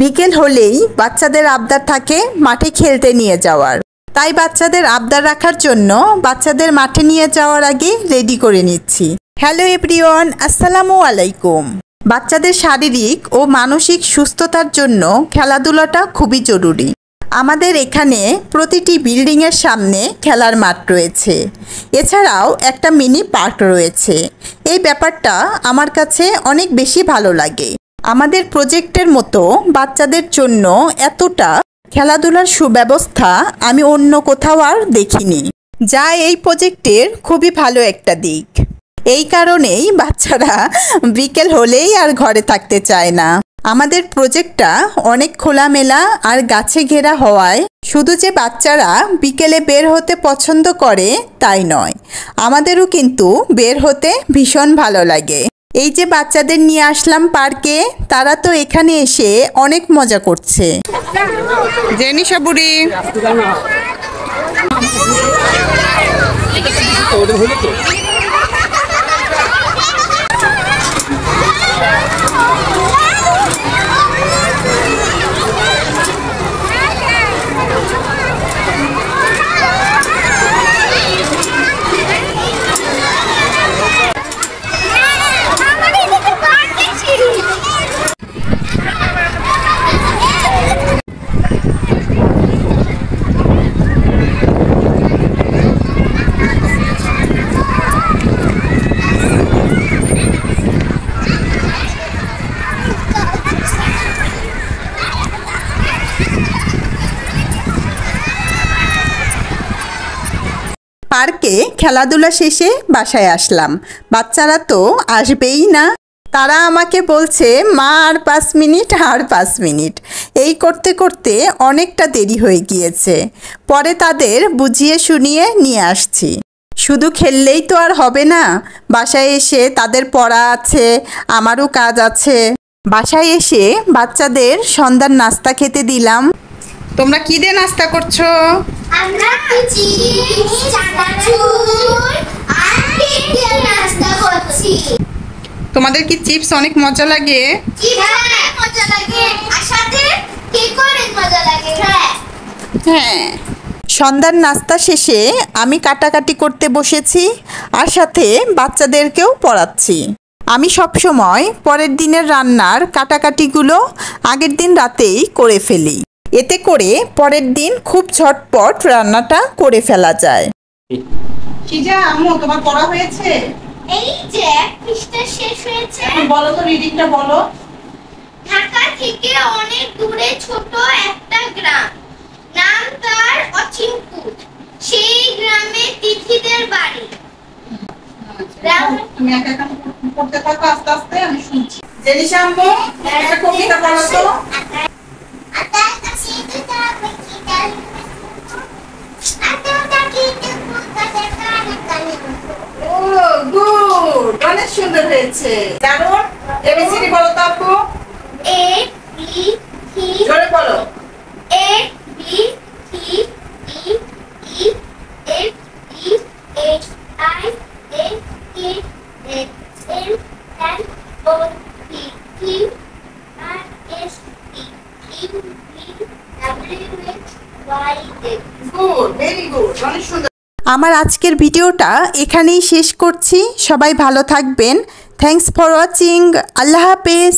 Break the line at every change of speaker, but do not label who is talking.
বিকেল হলেই বাচ্চাদের আবদার থাকে মাঠে খেলতে নিয়ে যাওয়ার। তাই বাচ্চাদের আবদার রাখার জন্য বাচ্চাদের মাঠে নিয়ে যাওয়ার আগে রেডি করে নিচ্ছি। হ্যালো এভরিওয়ান, আসসালামু আলাইকুম। বাচ্চাদের শারীরিক ও মানসিক সুস্থতার জন্য খেলাধুলাটা খুবই জরুরি। আমাদের এখানে প্রতিটি বিল্ডিংয়ের সামনে খেলার মাঠ রয়েছে, এছাড়াও একটা মিনি পার্ক রয়েছে। এই ব্যাপারটা আমার কাছে অনেক বেশি ভালো লাগে। আমাদের প্রজেক্টের মতো বাচ্চাদের জন্য এতটা খেলাধুলার সুব্যবস্থা আমি অন্য কোথাও আর দেখিনি, যা এই প্রজেক্টের খুবই ভালো একটা দিক। এই কারণেই বাচ্চারা বিকেল হলেই আর ঘরে থাকতে চায় না। আমাদের প্রজেক্টটা অনেক খোলামেলা আর গাছে ঘেরা হওয়ায় শুধু যে বাচ্চারা বিকেলে বের হতে পছন্দ করে তাই নয়, আমাদেরও কিন্তু বের হতে ভীষণ ভালো লাগে। এই যে বাচ্চাদের নিয়ে আসলাম পার্কে, তারা তো এখানে এসে অনেক মজা করছে। জেনিশা বুড়ি পার্কে খেলাধুলা শেষে বাসায় আসলাম। বাচ্চারা তো আসবেই না, তারা আমাকে বলছে মা আর 5 মিনিট আর 5 মিনিট। এই করতে করতে অনেকটা দেরি হয়ে গিয়েছে। পরে তাদের বুঝিয়ে শুনিয়ে নিয়ে আসছি। শুধু খেললেই তো আর হবে না, বাসায় এসে তাদের পড়া আছে, আমারও কাজ আছে। বাসায় এসে বাচ্চাদের সন্ধ্যার নাস্তা খেতে দিলাম। তোমরা কি দিয়ে নাস্তা করছো?
আমরা চিপস, চানাচুর আর কেক দিয়ে নাস্তা করছি।
তোমাদের কি চিপস অনেক মজা লাগে?
হ্যাঁ, মজা লাগে। আর সাথে কেকও অনেক মজা লাগে।
হ্যাঁ। সন্ধ্যার নাস্তা শেষে আমি কাটাকাটি করতে বসেছি, আর সাথে বাচ্চাদেরকেও পড়াচ্ছি। আমি সবসময় পরের দিনের রান্নার কাটাকাটিগুলো আগের দিন রাতেই করে ফেলি। এতে করে পরের দিন খুব ঝটপট রান্নাটা করে ফেলা যায়। সিজা, আম্মু তোমার পড়া হয়েছে?
এই যে পৃষ্ঠা শেষ হয়েছে।
বলো তো, রিডিংটা বলো।
ঢাকা থেকে অনেক দূরে ছোট একটা গ্রাম, নাম তার অচিনপুর। সেই গ্রামে তিথিদের বাড়ি।
তুমি একা একা পড়তে থাকো, আস্তে আস্তে আমি শুনছি। জেনিশা আম্মু, একটা কবিতা বলো তো। অনেক সুন্দর হয়েছে, দারুণ। এবিসিডি বলো তো আপু।
এ বি সি,
জোরে বলো।
A B C D E F G H I J K L M N O P Q R S T U V W X Y Z.
Good, very good, অনেক সুন্দর। আমার আজকের ভিডিওটা এখানেই শেষ করছি। সবাই ভালো থাকবেন। Thanks for watching. আল্লাহ হাফেজ।